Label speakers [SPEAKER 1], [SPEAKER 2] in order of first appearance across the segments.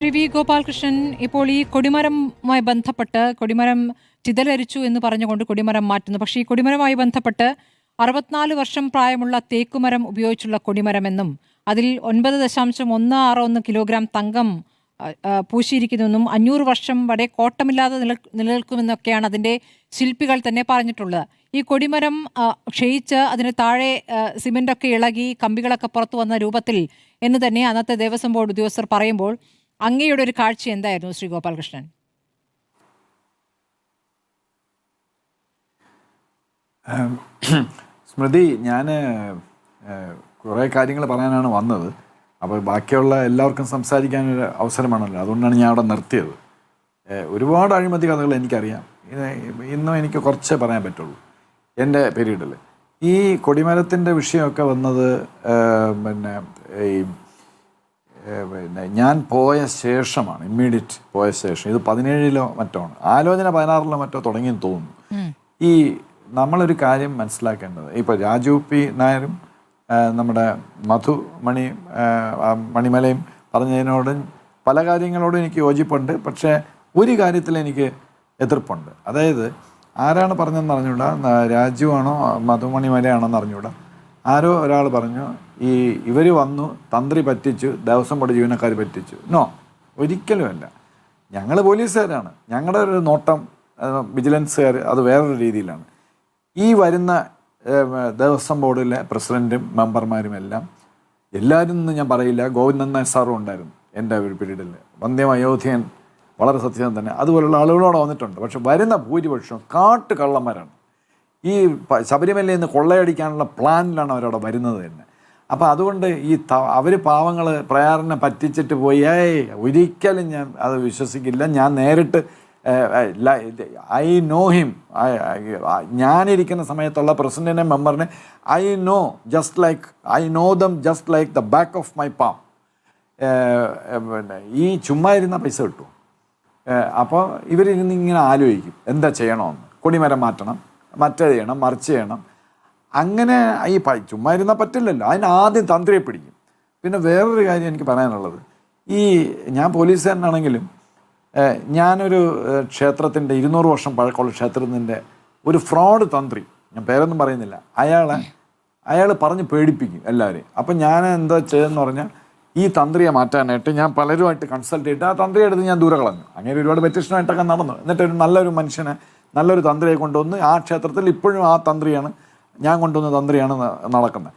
[SPEAKER 1] V Gopalakrishnan, ഇപ്പോൾ ഈ കൊടിമരവുമായി ബന്ധപ്പെട്ട് കൊടിമരം ചിതലരിച്ചു എന്ന് പറഞ്ഞുകൊണ്ട് കൊടിമരം മാറ്റുന്നു. പക്ഷേ ഈ കൊടിമരവുമായി ബന്ധപ്പെട്ട് 64 വർഷം പ്രായമുള്ള തേക്കുമരം ഉപയോഗിച്ചുള്ള കൊടിമരമെന്നും അതിൽ 9.161 കിലോഗ്രാം തങ്കം പൂശിയിരിക്കുന്നുവെന്നും 500 വർഷം വരെ കോട്ടമില്ലാതെ നിലനിൽക്കുമെന്നൊക്കെയാണ് അതിൻ്റെ ശില്പികൾ തന്നെ പറഞ്ഞിട്ടുള്ളത്. ഈ കൊടിമരം ക്ഷയിച്ച് അതിന് താഴെ സിമെൻ്റൊക്കെ ഇളകി കമ്പികളൊക്കെ പുറത്തു വന്ന രൂപത്തിൽ എന്ന് തന്നെ അന്നത്തെ ദേവസ്വം ബോർഡ് ഉദ്യോഗസ്ഥർ പറയുമ്പോൾ അങ്ങയുടെ ഒരു കാഴ്ച എന്തായിരുന്നു ശ്രീ ഗോപാലകൃഷ്ണൻ?
[SPEAKER 2] സ്മൃതി, ഞാൻ കുറേ കാര്യങ്ങൾ പറയാനാണ് വന്നത്. അപ്പോൾ ബാക്കിയുള്ള എല്ലാവർക്കും സംസാരിക്കാനൊരു അവസരമാണല്ലോ, അതുകൊണ്ടാണ് ഞാൻ അവിടെ നിർത്തിയത്. ഒരുപാട് അഴിമതി കഥകൾ എനിക്കറിയാം. ഇന്നും എനിക്ക് കുറച്ചേ പറയാൻ പറ്റുള്ളൂ. എൻ്റെ പീരീഡിൽ ഈ കൊടിമരത്തിൻ്റെ വിഷയമൊക്കെ വന്നത് ഞാൻ പോയ ശേഷമാണ്. ഇമ്മീഡിയറ്റ് പോയ ശേഷം. ഇത് 17-ലോ മറ്റോ ആണ്, ആലോചന 16-ലോ മറ്റോ തുടങ്ങിയെന്ന് തോന്നുന്നു. ഈ നമ്മളൊരു കാര്യം മനസ്സിലാക്കേണ്ടത്, ഇപ്പോൾ രാജു പി നായരും നമ്മുടെ മണിമലയും പറഞ്ഞതിനോട് പല കാര്യങ്ങളോടും എനിക്ക് യോജിപ്പുണ്ട്. പക്ഷേ ഒരു കാര്യത്തിൽ എനിക്ക് എതിർപ്പുണ്ട്. അതായത് ആരാണ് പറഞ്ഞതെന്ന് അറിഞ്ഞൂടാ, രാജു ആണോ മധുമണിമലയാണോ എന്ന് അറിഞ്ഞൂടാ, ആരോ ഒരാൾ പറഞ്ഞു ഇവർ വന്നു തന്ത്രി പറ്റിച്ചു, ദേവസ്വം ബോർഡ് ജീവനക്കാർ പറ്റിച്ചു. നോ, ഒരിക്കലുമല്ല. ഞങ്ങൾ പോലീസുകാരാണ്. ഞങ്ങളുടെ ഒരു നോട്ടം വിജിലൻസുകാർ അത് വേറൊരു രീതിയിലാണ്. ഈ വരുന്ന ദേവസ്വം ബോർഡിലെ പ്രസിഡൻറ്റും മെമ്പർമാരും എല്ലാം, എല്ലാവരും ഒന്നും ഞാൻ പറയില്ല, ഗോവിന്ദൻ നായർ സാറും ഉണ്ടായിരുന്നു എൻ്റെ ഒരു പീരീഡിൽ. വന്ധ്യം അയോധ്യൻ വളരെ സത്യം തന്നെ, അതുപോലുള്ള ആളുകളോടെ വന്നിട്ടുണ്ട്. പക്ഷെ വരുന്ന ഭൂരിപക്ഷവും കള്ളന്മാരാണ്. ഈ ശബരിമലയിൽ നിന്ന് കൊള്ളയടിക്കാനുള്ള പ്ലാനിലാണ് അവരവിടെ വരുന്നത് തന്നെ. അപ്പോൾ അതുകൊണ്ട് അവർ പാവങ്ങൾ പ്രയാറിനെ പറ്റിച്ചിട്ട് പോയി ഒരിക്കലും ഞാൻ അത് വിശ്വസിക്കില്ല. ഞാൻ നേരിട്ട് ഐ നോ ഹിം. ഞാനിരിക്കുന്ന സമയത്തുള്ള പ്രസിഡന്റിനെ മെമ്പറിനെ I know them just like the back of my palm. ഈ ചുമ്മാ ഇരുന്ന പൈസ കിട്ടും. അപ്പോൾ ഇവരിരുന്ന് ഇങ്ങനെ ആലോചിക്കും എന്താ ചെയ്യണമെന്ന്. കൊടിമരം മാറ്റണം, മറ്റേത് ചെയ്യണം, മറിച്ച് ചെയ്യണം. അങ്ങനെ ഈ ചുമ്മാ ഇരുന്നാൽ പറ്റില്ലല്ലോ. അതിന് ആദ്യം തന്ത്രിയെ പിടിക്കും. പിന്നെ വേറൊരു കാര്യം എനിക്ക് പറയാനുള്ളത്, ഞാൻ പോലീസുകാരനാണെങ്കിലും ഞാനൊരു ക്ഷേത്രത്തിൻ്റെ 200 വർഷം പഴക്കമുള്ള ക്ഷേത്രത്തിൻ്റെ ഒരു ഫ്രോഡ് തന്ത്രി, ഞാൻ പേരൊന്നും പറയുന്നില്ല, അയാൾ പറഞ്ഞ് പേടിപ്പിക്കും എല്ലാവരെയും. അപ്പം ഞാൻ എന്താ ചെയ്തെന്ന് പറഞ്ഞാൽ, ഈ തന്ത്രിയെ മാറ്റാനായിട്ട് ഞാൻ പലരുമായിട്ട് കൺസൾട്ട് ചെയ്തിട്ട് ആ തന്ത്രിയെ എടുത്ത് ഞാൻ ദൂരെ കളഞ്ഞു. അങ്ങനെ ഒരുപാട് പെറ്റീഷനായിട്ടൊക്കെ നടന്നു. എന്നിട്ട് നല്ലൊരു മനുഷ്യനെ, നല്ലൊരു തന്ത്രിയെ കൊണ്ടുവന്ന് ആ ക്ഷേത്രത്തിൽ ഇപ്പോഴും ആ തന്ത്രിയാണ്, ഞാൻ കൊണ്ടുവന്ന തന്ത്രിയാണ് നടക്കുന്നത്.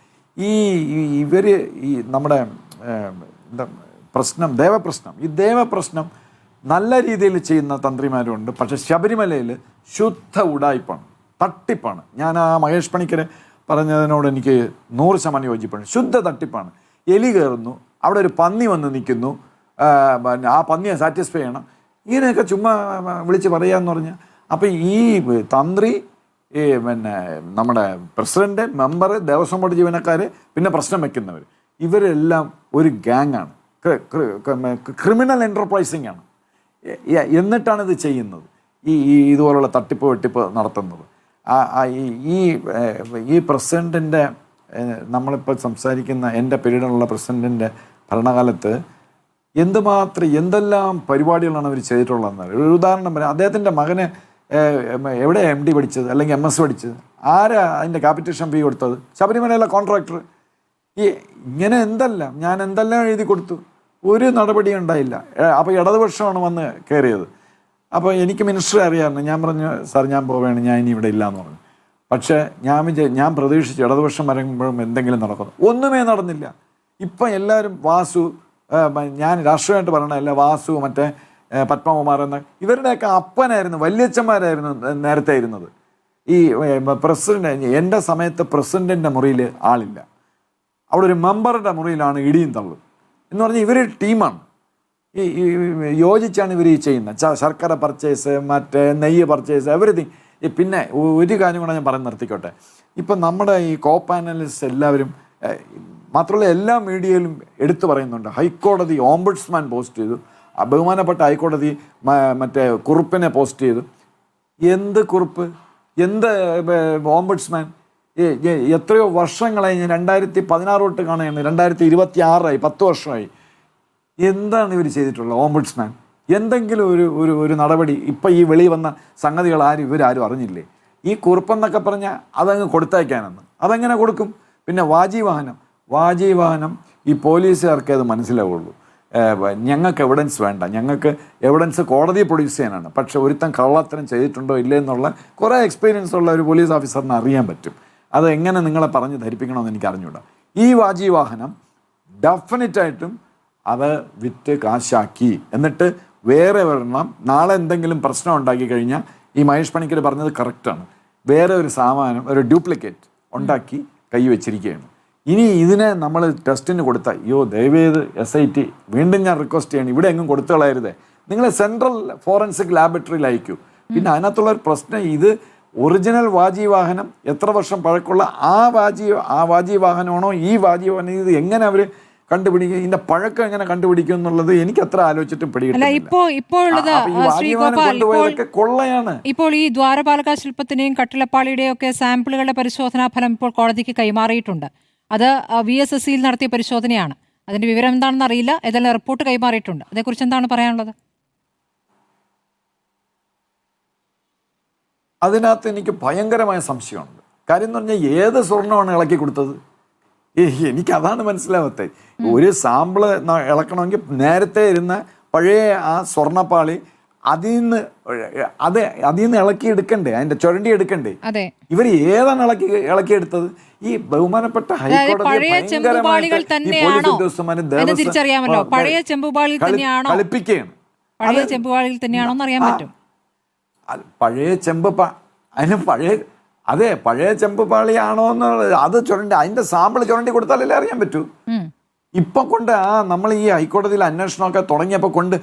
[SPEAKER 2] ഇവർ നമ്മുടെ ദേവപ്രശ്നം നല്ല രീതിയിൽ ചെയ്യുന്ന തന്ത്രിമാരുണ്ട്. പക്ഷേ ശബരിമലയിൽ ശുദ്ധ ഉടായ്പാണ്, തട്ടിപ്പാണ്. ഞാൻ ആ മഹേഷ് പണിക്കരെ പറഞ്ഞതിനോട് എനിക്ക് 100% യോജിപ്പാണ്. ശുദ്ധ തട്ടിപ്പാണ്. എലി കയറുന്നു, അവിടെ ഒരു പന്നി വന്ന് നിൽക്കുന്നു, ആ പന്നിയെ സാറ്റിസ്ഫൈ ചെയ്യണം, ഇങ്ങനെയൊക്കെ ചുമ്മാ വിളിച്ച് പറയാമെന്ന് പറഞ്ഞാൽ. അപ്പം ഈ തന്ത്രി, നമ്മുടെ പ്രസിഡന്റ്, മെമ്പർ, ദേവസ്വം ബോർഡ് ജീവനക്കാർ, പിന്നെ പ്രശ്നം വയ്ക്കുന്നവർ, ഇവരെല്ലാം ഒരു ഗ്യാങ്ങാണ്. ക്രിമിനൽ എൻ്റർപ്രൈസിംഗ് ആണ്. എന്നിട്ടാണിത് ചെയ്യുന്നത്, ഇതുപോലുള്ള തട്ടിപ്പ് വെട്ടിപ്പ് നടത്തുന്നത്. ഈ പ്രസിഡൻറ്റിൻ്റെ, നമ്മളിപ്പോൾ സംസാരിക്കുന്ന എൻ്റെ പീരീഡിലുള്ള പ്രസിഡൻറ്റിൻ്റെ ഭരണകാലത്ത് എന്തെല്ലാം പരിപാടികളാണ് അവർ ചെയ്തിട്ടുള്ളതെന്ന്. ഒരു ഉദാഹരണം പറയാം. അദ്ദേഹത്തിൻ്റെ മകന് എവിടെ MD പഠിച്ചത് അല്ലെങ്കിൽ MS പഠിച്ചത്? ആരാ അതിൻ്റെ ക്യാപിറ്റേഷൻ ഫീ കൊടുത്തത്? ശബരിമലയിലെ കോൺട്രാക്ടർ. ഇങ്ങനെ ഞാൻ എന്തെല്ലാം എഴുതി കൊടുത്തു, ഒരു നടപടി ഉണ്ടായില്ല. അപ്പോൾ ഇടതുപക്ഷമാണ് വന്ന് കയറിയത്. അപ്പോൾ എനിക്ക് മിനിസ്റ്ററെ അറിയാമായിരുന്നു. ഞാൻ പറഞ്ഞു, സാർ ഞാൻ പോവുകയാണ്, ഞാൻ ഇനി ഇവിടെ ഇല്ലയെന്ന് പറഞ്ഞു. പക്ഷേ ഞാൻ പ്രതീക്ഷിച്ചു ഇടതുപക്ഷം വരുമ്പോഴും എന്തെങ്കിലും നടക്കുന്നു. ഒന്നുമേ നടന്നില്ല. ഇപ്പം എല്ലാവരും ഞാൻ രാഷ്ട്രീയമായിട്ട് പറയണതല്ല, മറ്റേ പത്മകുമാർ എന്ന ഇവരുടെയൊക്കെ അപ്പനായിരുന്നു, വല്യച്ഛന്മാരായിരുന്നു നേരത്തെ ഇരുന്നത്. ഈ പ്രസിഡന്റ്, എൻ്റെ സമയത്ത് പ്രസിഡന്റിൻ്റെ മുറിയിൽ ആളില്ല, അവിടെ ഒരു മെമ്പറുടെ മുറിയിലാണ് ഇടിയും തള്ളും എന്ന് പറഞ്ഞാൽ ഇവർ ടീമാണ്. യോജിച്ചാണ് ഇവർ ചെയ്യുന്നത്. ശർക്കര പർച്ചേസ്, മറ്റേ നെയ്യ് പർച്ചേസ്, എവറിത്തിങ്. പിന്നെ ഒരു കാര്യം കൂടെ ഞാൻ പറഞ്ഞ് നിർത്തിക്കോട്ടെ. ഇപ്പം നമ്മുടെ ഈ കോപ്പാനലിസ്റ്റ് എല്ലാവരും, മാത്രമല്ല എല്ലാ മീഡിയയിലും എടുത്തു പറയുന്നുണ്ട്, ഹൈക്കോടതി ഓംബുഡ്സ്മാൻ പോസ്റ്റ് ചെയ്തു, ബഹുമാനപ്പെട്ട ഹൈക്കോടതി മറ്റേ കുറുപ്പിനെ പോസ്റ്റ് ചെയ്തു. എന്ത് കുറുപ്പ്, എന്ത് ഓംബുഡ്സ്മാൻ? എത്രയോ വർഷങ്ങളായി. ഞാൻ 2016 തൊട്ട് കാണുകയാണ്, 2026 10 വർഷമായി. എന്താണ് ഇവർ ചെയ്തിട്ടുള്ളത്? ഓംബുഡ്സ്മാൻ എന്തെങ്കിലും ഒരു നടപടി ഇപ്പം ഈ വെളി വന്ന സംഗതികൾ ഇവരാരും അറിഞ്ഞില്ലേ? ഈ കുറിപ്പെന്നൊക്കെ പറഞ്ഞാൽ അതങ്ങ് കൊടുത്തയക്കാനെന്ന്, അതെങ്ങനെ കൊടുക്കും? പിന്നെ വാജീവാഹനം ഈ പോലീസുകാർക്ക് അത് മനസ്സിലാവുള്ളൂ. ഞങ്ങൾക്ക് എവിഡൻസ് വേണ്ട, ഞങ്ങൾക്ക് എവിഡൻസ് കോടതിയെ പ്രൊഡ്യൂസ് ചെയ്യാനാണ്. പക്ഷെ ഒരുത്തൻ കള്ളത്തരം ചെയ്തിട്ടുണ്ടോ ഇല്ലേ എന്നുള്ള കുറേ എക്സ്പീരിയൻസ് ഉള്ള ഒരു പോലീസ് ഓഫീസറിന് അറിയാൻ പറ്റും. അത് എങ്ങനെ നിങ്ങളെ പറഞ്ഞ് ധരിപ്പിക്കണമെന്ന് എനിക്ക് അറിഞ്ഞൂടാ. ഈ വാജീവാഹനം ഡെഫിനറ്റായിട്ടും അത് വിറ്റ് കാശാക്കി, എന്നിട്ട് വേറെ ഒരെണ്ണം നാളെ എന്തെങ്കിലും പ്രശ്നം ഉണ്ടാക്കി കഴിഞ്ഞാൽ ഈ മഹേഷ് പണിക്കർ പറഞ്ഞത് കറക്റ്റാണ്, വേറെ ഒരു സാമാനം ഒരു ഡ്യൂപ്ലിക്കേറ്റ് ഉണ്ടാക്കി കൈ വെച്ചിരിക്കുകയാണ്. ഇനി ഇതിനെ നമ്മൾ ടെസ്റ്റിന് കൊടുത്താൽ ദയവേത് SIT വീണ്ടും ഞാൻ റിക്വസ്റ്റ് ചെയ്യണം, ഇവിടെ എങ്ങും കൊടുത്തു കളയരുതേ, നിങ്ങൾ സെൻട്രൽ ഫോറൻസിക് ലാബറട്ടറിയിൽ അയക്കൂ. പിന്നെ അതിനകത്തുള്ളൊരു പ്രശ്നം, ഇത് ഒറിജിനൽ വാജീവാഹനം എത്ര വർഷം പഴക്കമുള്ള ആ വാജീവാഹനമാണോ ഈ വാജീവാഹനം, ഇത് എങ്ങനെ അവർ കണ്ടുപിടിക്കും, ഇതിന്റെ പഴക്കം എങ്ങനെ കണ്ടുപിടിക്കും എന്നുള്ളത് എനിക്ക് അത്ര ആലോചിച്ചിട്ടും കൊള്ളയാണ്.
[SPEAKER 1] ഇപ്പോൾ ഈ ദ്വാരപാലക ശില്പത്തിന്റെയും കട്ടിളപ്പാളിയുടെയും ഒക്കെ സാമ്പിളുകളുടെ പരിശോധനാ ഫലം ഇപ്പോൾ കോടതിക്ക് കൈമാറിയിട്ടുണ്ട്. അത് VSSCയിൽ നടത്തിയ പരിശോധനയാണ്. അതിന്റെ വിവരം എന്താണെന്ന് അറിയില്ല, ഏതെല്ലാം റിപ്പോർട്ട് കൈമാറിയിട്ടുണ്ട്. അതേക്കുറിച്ച് എന്താണ് പറയാനുള്ളത്?
[SPEAKER 2] അതിനകത്ത് എനിക്ക് ഭയങ്കരമായ സംശയമുണ്ട്. കാര്യം എന്ന് പറഞ്ഞാൽ ഏത് സ്വർണ്ണമാണ് ഇളക്കി കൊടുത്തത്? എനിക്കതാണ് മനസ്സിലാവാത്തത്. ഒരു സാമ്പിള് ഇളക്കണമെങ്കിൽ നേരത്തെ ഇരുന്ന പഴയ ആ സ്വർണ്ണപ്പാളി അതിൽ നിന്ന് ഇളക്കി എടുക്കണ്ടേ, അതിന്റെ ചുരണ്ടി എടുക്കണ്ടേ? ഇവർ ഏതാണ് ഇളക്കിയെടുത്തത്? ഈ ബഹുമാനപ്പെട്ട ഹൈക്കോടതി പഴയ ചെമ്പുപാളിയാണോ എന്നുള്ളത് അത് ചുരണ്ടി അതിന്റെ സാമ്പിൾ ചുരണ്ടി കൊടുത്താലല്ലേ അറിയാൻ പറ്റൂ. ഇപ്പൊ കൊണ്ട് നമ്മൾ ഈ ഹൈക്കോടതിയിൽ അന്വേഷണമൊക്കെ തുടങ്ങിയപ്പോ കൊണ്ട്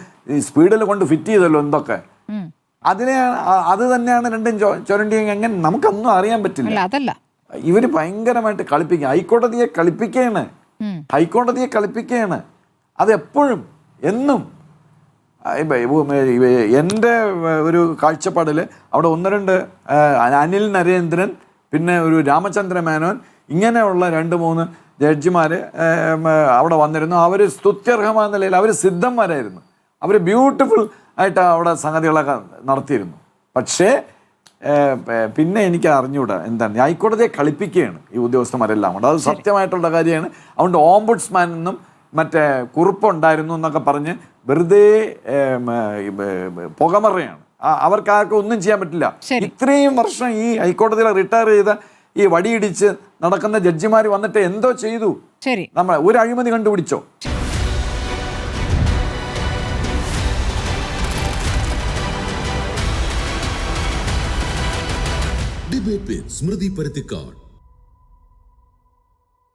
[SPEAKER 2] സ്പീഡിൽ കൊണ്ട് ഫിറ്റ് ചെയ്തല്ലോ എന്തൊക്കെ, അത് തന്നെയാണ് രണ്ടും ചുരണ്ടി. എങ്ങനെ നമുക്കൊന്നും അറിയാൻ പറ്റില്ല.
[SPEAKER 1] അതല്ല,
[SPEAKER 2] ഇവര് ഭയങ്കരമായിട്ട് കളിപ്പിക്കുക, ഹൈക്കോടതിയെ കളിപ്പിക്കുകയാണ്. അതെപ്പോഴും എന്നും എൻ്റെ ഒരു കാഴ്ചപ്പാടിൽ അവിടെ 1-2 അനിൽ നരേന്ദ്രൻ, പിന്നെ ഒരു രാമചന്ദ്ര മേനോൻ, ഇങ്ങനെയുള്ള 2-3 ജഡ്ജിമാർ അവിടെ വന്നിരുന്നു. അവർ സ്തുത്യർഹമായ നിലയിൽ അവർ സിദ്ധന്മാരായിരുന്നു. അവർ ബ്യൂട്ടിഫുൾ ആയിട്ട് അവിടെ സംഗതികളൊക്കെ നടത്തിയിരുന്നു. പക്ഷേ പിന്നെ എനിക്ക് അറിഞ്ഞൂടാ എന്താണ്, ഹൈക്കോടതിയെ കളിപ്പിക്കുകയാണ് ഈ ഉദ്യോഗസ്ഥന്മാരെല്ലാം കൊണ്ട്. അത് സത്യമായിട്ടുള്ള കാര്യമാണ്. അതുകൊണ്ട് ഓംബുഡ്സ്മാൻ എന്നും മറ്റേ കുറിപ്പുണ്ടായിരുന്നു എന്നൊക്കെ പറഞ്ഞ് വെറുതെ പുകമറയാണ്. അവർക്കാർക്കും ഒന്നും ചെയ്യാൻ പറ്റില്ല. ഇത്രയും വർഷം ഈ ഹൈക്കോടതിയിൽ റിട്ടയർ ചെയ്ത ഈ വടിയിടിച്ച് നടക്കുന്ന ജഡ്ജിമാർ വന്നിട്ട് എന്തോ ചെയ്തു? നമ്മൾ ഒരു അഴിമതി കണ്ടുപിടിച്ചോ?
[SPEAKER 3] ഡിബേറ്റ് വിത്ത് സ്മൃതി പരുത്തിക്കാട്.